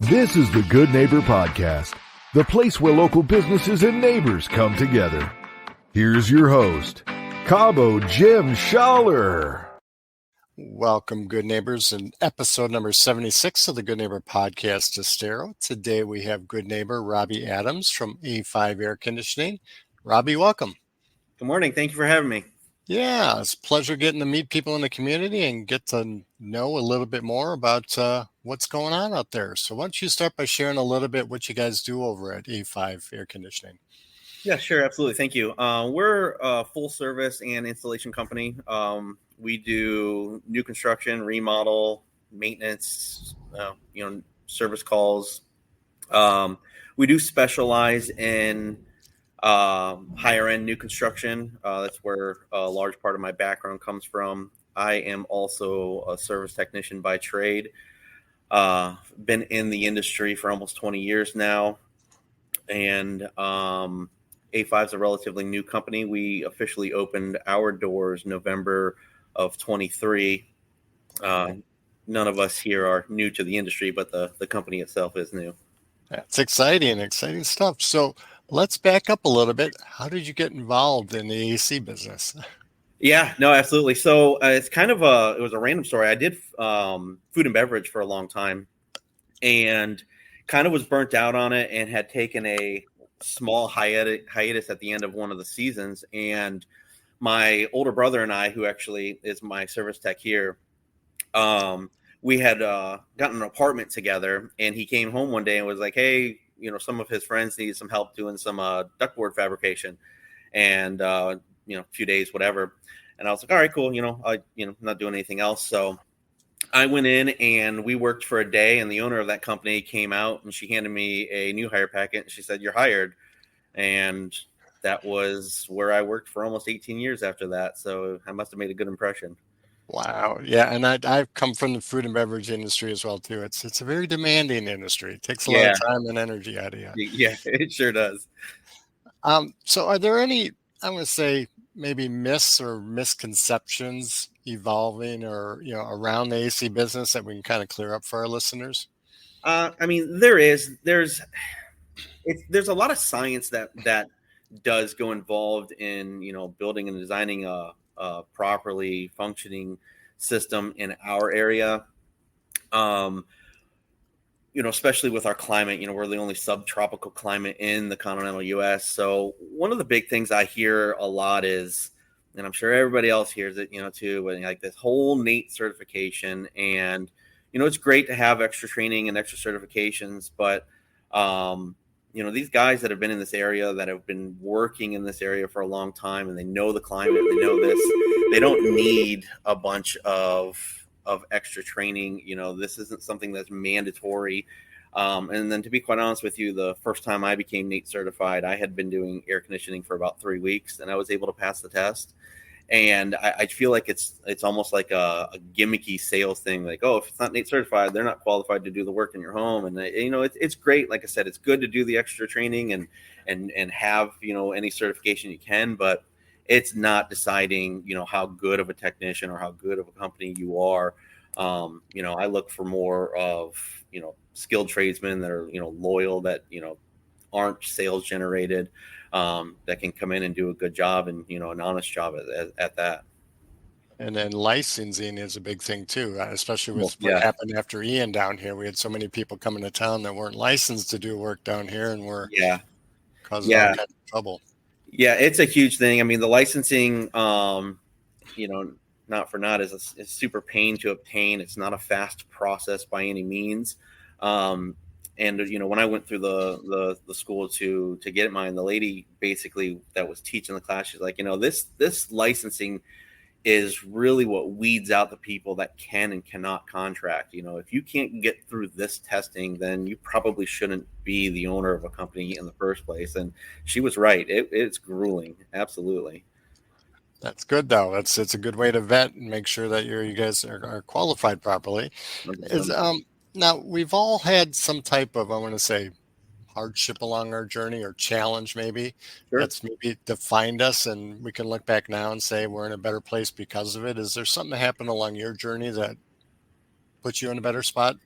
This is the Good Neighbor Podcast, the place where local businesses and neighbors come together. Here's your host, Cabo Jim Schaller. Welcome, good neighbors, in episode number 76 of the Good Neighbor Podcast Estero. Today we have good neighbor Robby Adams from A5 Air Conditioning. Robby, welcome. Good morning. Thank you for having me. Yeah, it's a pleasure getting to meet people in the community and get to know a little bit more about what's going on out there. So why don't you start by sharing a little bit what you guys do over at A5 Air Conditioning? Yeah, sure. Absolutely. Thank you. We're a full service and installation company. We do new construction, remodel, maintenance, service calls. We do specialize in higher end new construction. That's where a large part of my background comes from. I am also a service technician by trade. Been in the industry for almost 20 years now. And A5 is a relatively new company. We officially opened our doors November of 23. None of us here are new to the industry, but the company itself is new. That's exciting stuff. So let's back up a little bit. How did you get involved in the AC business? Yeah, no, absolutely. So it's kind of it was a random story. I did food and beverage for a long time and kind of was burnt out on it and had taken a small hiatus at the end of one of the seasons. And my older brother and I, who actually is my service tech here, we had gotten an apartment together, and he came home one day and was like, hey, some of his friends need some help doing some ductboard fabrication and, a few days, whatever. And I was like, all right, cool. I'm not doing anything else. So I went in and we worked for a day, and the owner of that company came out and she handed me a new hire packet. And she said, you're hired. And that was where I worked for almost 18 years after that. So I must have made a good impression. Wow. Yeah. And I've come from the food and beverage industry as well, too. It's a very demanding industry. It takes a lot of time and energy out of you. Yeah, it sure does. So are there any, I'm going to say, maybe myths or misconceptions evolving or, around the AC business that we can kind of clear up for our listeners? There's a lot of science that does go involved in, building and designing a properly functioning system in our area. Especially with our climate, we're the only subtropical climate in the continental U.S. So one of the big things I hear a lot is, and I'm sure everybody else hears it, too, but like this whole NAIT certification. And, it's great to have extra training and extra certifications, but, these guys that have been in this area, that have been working in this area for a long time, and they know the climate, they know this, they don't need a bunch of extra training. This isn't something that's mandatory. And then to be quite honest with you, the first time I became NAIT certified, I had been doing air conditioning for about 3 weeks, and I was able to pass the test. And I feel like it's almost like a gimmicky sales thing. Like, oh, if it's not NAIT certified, they're not qualified to do the work in your home. And it's great. Like I said, it's good to do the extra training and have any certification you can, but it's not deciding how good of a technician or how good of a company you are. I look for more of skilled tradesmen that are loyal, that aren't sales generated, that can come in and do a good job and an honest job at that. And then licensing is a big thing too, especially with what happened after Ian down here. We had so many people coming to town that weren't licensed to do work down here, and were causing all kinds of trouble. Yeah, it's a huge thing. I mean, the licensing, not for naught, is a super pain to obtain. It's not a fast process by any means. And when I went through the school to get mine, the lady basically that was teaching the class, she's like, this licensing is really what weeds out the people that can and cannot contract. If you can't get through this testing, then you probably shouldn't be the owner of a company in the first place. And she was right. It's grueling. Absolutely. That's good, though. It's a good way to vet and make sure that you guys are qualified properly. Now, we've all had some type of, I want to say, hardship along our journey, or challenge maybe. Sure. That's maybe defined us, and we can look back now and say we're in a better place because of it. Is there something that happened along your journey that put you in a better spot?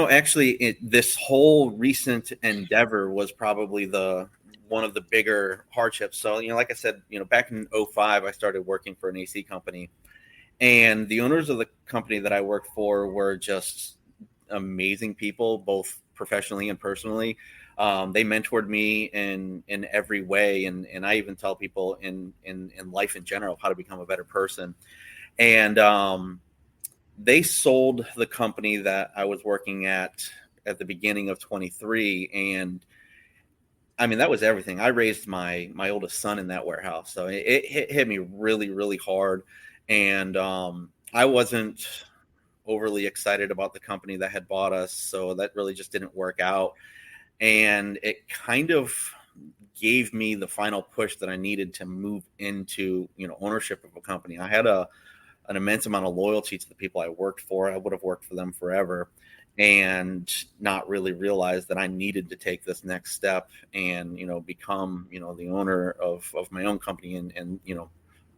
Actually, this whole recent endeavor was probably one of the bigger hardships. So, like I said, back in 2005, I started working for an AC company, and the owners of the company that I worked for were just amazing people, both professionally and personally. They mentored me in every way, and I even tell people in life in general how to become a better person. And they sold the company that I was working at the beginning of 23, and I mean that was everything. I raised my oldest son in that warehouse, so it hit me really, really hard, and I wasn't overly excited about the company that had bought us, so that really just didn't work out, and it kind of gave me the final push that I needed to move into ownership of a company. I had an immense amount of loyalty to the people I worked for. I would have worked for them forever, and not really realized that I needed to take this next step and, become, the owner of my own company and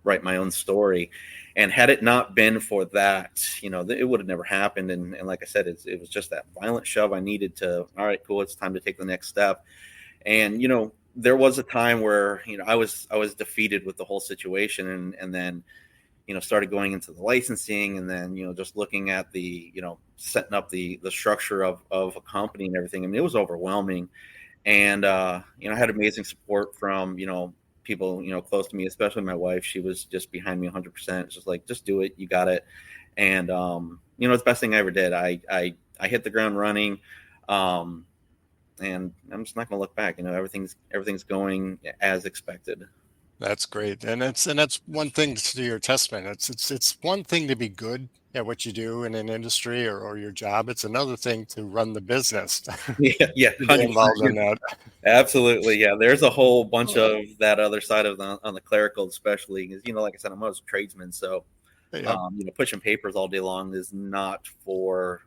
write my own story. And had it not been for that, it would have never happened. And like I said, it was just that violent shove I needed to, all right, cool, it's time to take the next step. And, there was a time where, I was defeated with the whole situation, and then, started going into the licensing, and then, just looking at the, setting up the structure of a company and everything. I mean, it was overwhelming. And, I had amazing support from, people, close to me, especially my wife. She was just behind me 100%. It's just like, just do it. You got it. And, it's the best thing I ever did. I hit the ground running. And I'm just not going to look back. Everything's going as expected. That's great. And that's one thing to your testament. It's one thing to be good at what you do in an industry or your job. It's another thing to run the business. Yeah, to be involved in that. Absolutely. Yeah. There's a whole bunch of that other side of on the clerical, especially because, like I said, I'm a tradesman. So, pushing papers all day long is not for,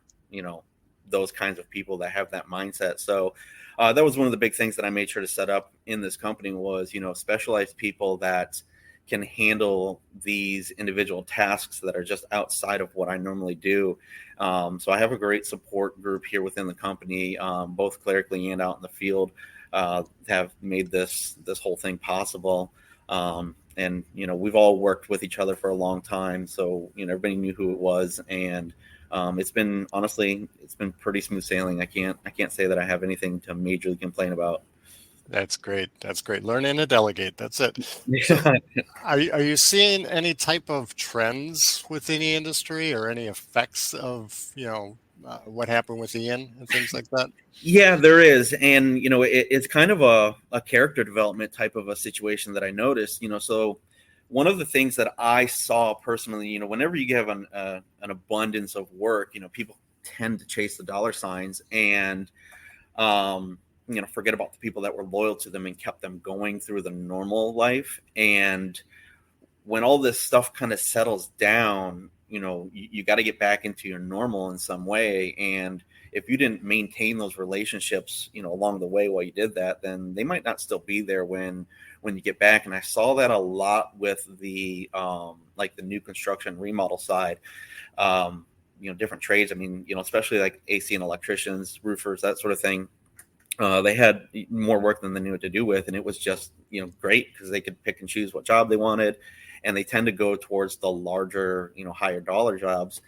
those kinds of people that have that mindset. So that was one of the big things that I made sure to set up in this company was, specialized people that can handle these individual tasks that are just outside of what I normally do. So I have a great support group here within the company, both clerically and out in the field, have made this whole thing possible. And, we've all worked with each other for a long time. So, everybody knew who it was. And it's been pretty smooth sailing. I can't say that I have anything to majorly complain about. That's great. Learn and to delegate. That's it. So are you seeing any type of trends within the industry or any effects of, what happened with Ian and things like that? Yeah, there is. And, it's kind of a character development type of a situation that I noticed, so one of the things that I saw personally, whenever you have an abundance of work, people tend to chase the dollar signs and, forget about the people that were loyal to them and kept them going through the normal life. And when all this stuff kind of settles down, you got to get back into your normal in some way. And if you didn't maintain those relationships, along the way while you did that, then they might not still be there when you get back. And I saw that a lot with the like the new construction remodel side, different trades. I mean, especially like AC and electricians, roofers, that sort of thing. They had more work than they knew what to do with. And it was just, great because they could pick and choose what job they wanted. And they tend to go towards the larger, higher dollar jobs.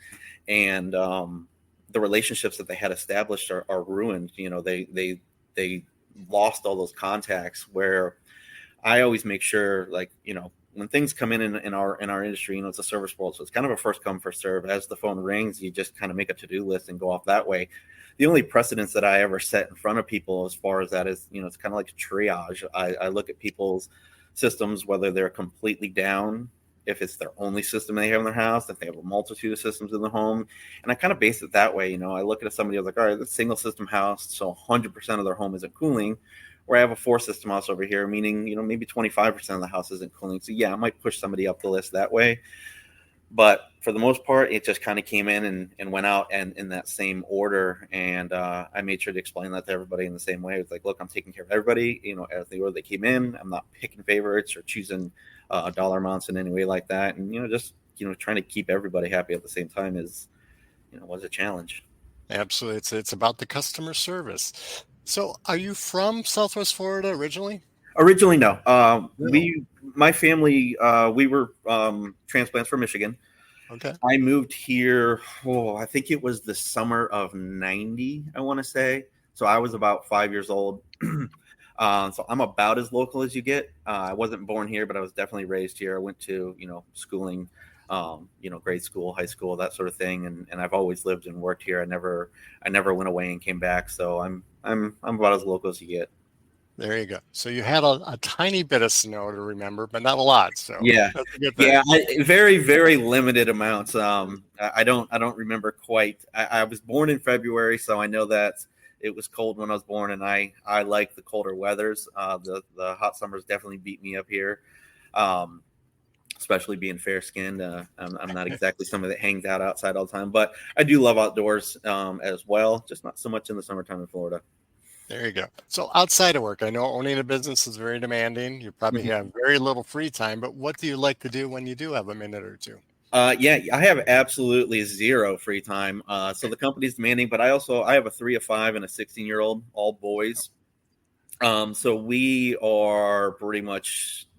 And the relationships that they had established are ruined. They lost all those contacts, where I always make sure, like, when things come in our industry, it's a service world. So it's kind of a first come, first serve. As the phone rings, you just kind of make a to-do list and go off that way. The only precedence that I ever set in front of people as far as that is, it's kind of like a triage. I look at people's systems, whether they're completely down, if it's their only system they have in their house, if they have a multitude of systems in the home. And I kind of base it that way. I look at somebody, I was like, all right, that's a single system house. So 100% of their home isn't cooling. Where I have a 4-system house over here, meaning, maybe 25% of the house isn't cooling. So yeah, I might push somebody up the list that way. But for the most part, it just kind of came in and went out and in that same order. And I made sure to explain that to everybody in the same way. It's like, look, I'm taking care of everybody, as the order they came in. I'm not picking favorites or choosing dollar amounts in any way like that. And, just, trying to keep everybody happy at the same time is, was a challenge. Absolutely. It's about the customer service. So are you from Southwest Florida originally? Originally, no. No. My family, we were transplants from Michigan. Okay. I moved here, I think it was the summer of 90, I want to say. So I was about 5 years old. So I'm about as local as you get. I wasn't born here, but I was definitely raised here. I went to, schooling, grade school, high school, that sort of thing. And I've always lived and worked here. I never went away and came back. So I'm about as local as you get. There you go. So you had a tiny bit of snow to remember, but not a lot. So Yeah, that's a good thing. yeah, very, very limited amounts. I don't remember quite. I was born in February, so I know that it was cold when I was born, and I like the colder weathers. The hot summers definitely beat me up here, especially being fair skinned. I'm not exactly somebody that hangs out outside all the time, but I do love outdoors as well. Just not so much in the summertime in Florida. There you go. So outside of work, I know owning a business is very demanding. You probably have very little free time, but what do you like to do when you do have a minute or two? Yeah, I have absolutely zero free time. So the company's demanding, but I have a 3, a 5, and a 16-year-old, all boys. So we are pretty much,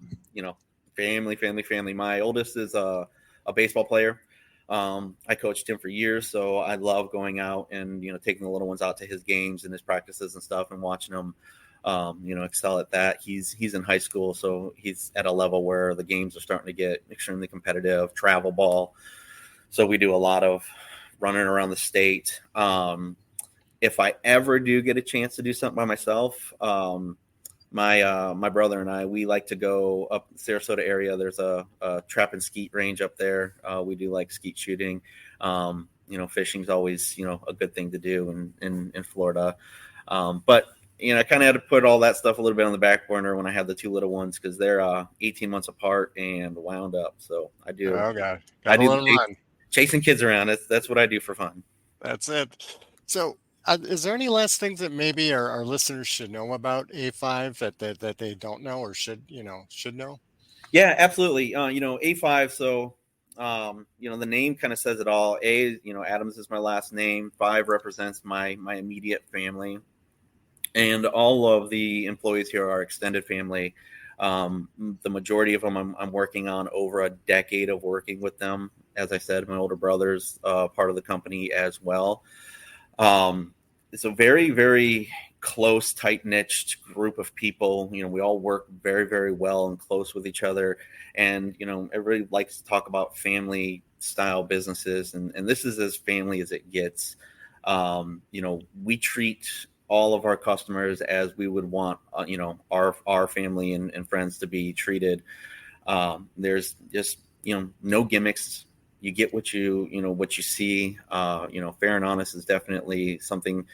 family. My oldest is a baseball player. I coached him for years, so I love going out and taking the little ones out to his games and his practices and stuff, and watching them, excel at that. He's in high school, so he's at a level where the games are starting to get extremely competitive. Travel ball, so we do a lot of running around the state. If I ever do get a chance to do something by myself, my brother and I, we like to go up the Sarasota area. There's a trap and skeet range up there. We do like skeet shooting. Fishing's always, a good thing to do in Florida. But I kind of had to put all that stuff a little bit on the back burner when I had the 2 little ones, because they're 18 months apart and wound up. So I do. Oh God, I do let 'em run. chasing kids around. That's what I do for fun. That's it. So, is there any last things that maybe our listeners should know about A5 that they don't know or should know? Yeah, absolutely. A5. So, the name kind of says it all. Adams is my last name. 5 represents my immediate family, and all of the employees here are extended family. The majority of them, I'm working on over a decade of working with them. As I said, my older brother's part of the company as well. It's a very, very close, tight-knit group of people. We all work very, very well and close with each other. And, everybody likes to talk about family-style businesses, and this is as family as it gets. We treat all of our customers as we would want, our family and friends to be treated. There's just, no gimmicks. You get what you see. Fair and honest is definitely something.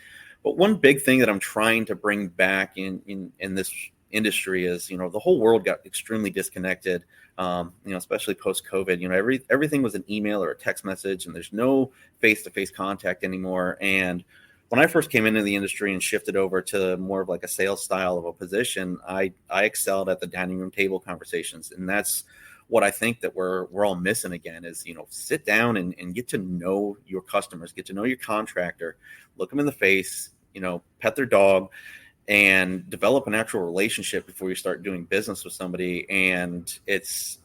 But one big thing that I'm trying to bring back in this industry is, the whole world got extremely disconnected. Especially post COVID. Everything was an email or a text message, and there's no face-to-face contact anymore. And when I first came into the industry and shifted over to more of like a sales style of a position, I excelled at the dining room table conversations, and that's what I think that we're all missing again is, sit down and get to know your customers, get to know your contractor, look them in the face, pet their dog, and develop an actual relationship before you start doing business with somebody. And it's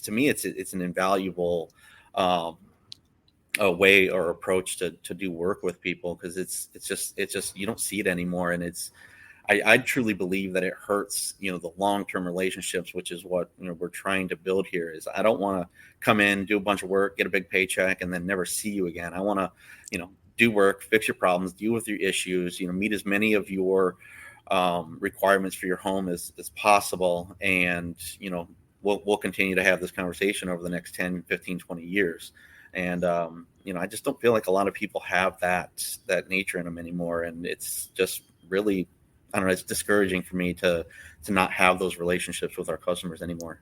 to me, it's an invaluable a way or approach to do work with people, because it's just you don't see it anymore. And I truly believe that it hurts, the long-term relationships, which is what we're trying to build here. Is I don't want to come in, do a bunch of work, get a big paycheck, and then never see you again. I want to, do work, fix your problems, deal with your issues, meet as many of your requirements for your home as possible. And, we'll continue to have this conversation over the next 10, 15, 20 years. And, I just don't feel like a lot of people have that nature in them anymore. And it's just really, I don't know, it's discouraging for me to not have those relationships with our customers anymore.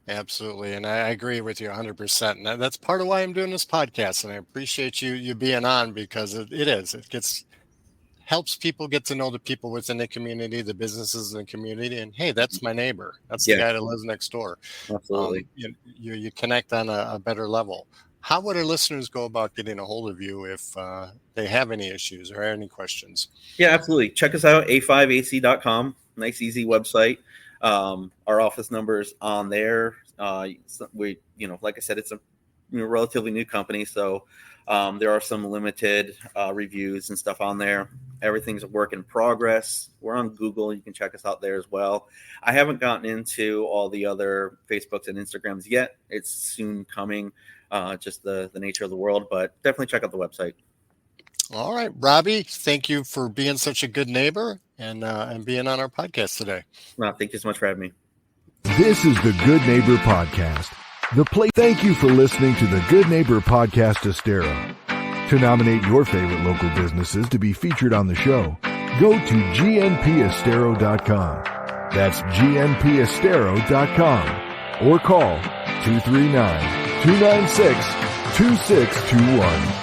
Absolutely. And I agree with you 100%. And that's part of why I'm doing this podcast. And I appreciate you being on, because it helps people get to know the people within the community, the businesses in the community. And hey, that's my neighbor. That's the guy that lives next door. Absolutely. You connect on a better level. How would our listeners go about getting a hold of you if they have any issues or any questions? Yeah, absolutely. Check us out, a5ac.com. Nice, easy website. Our office number is on there. We, like I said, it's a relatively new company, so there are some limited reviews and stuff on there. Everything's a work in progress. We're on Google. You can check us out there as well. I haven't gotten into all the other Facebooks and Instagrams yet. It's soon coming, just the nature of the world, but definitely check out the website. All right, Robby, thank you for being such a good neighbor and being on our podcast today. Thank you so much for having me. This is the Good Neighbor Podcast. Thank you for listening to the Good Neighbor Podcast Estero. To nominate your favorite local businesses to be featured on the show, go to gnpestero.com. That's gnpestero.com or call 239-296-2621.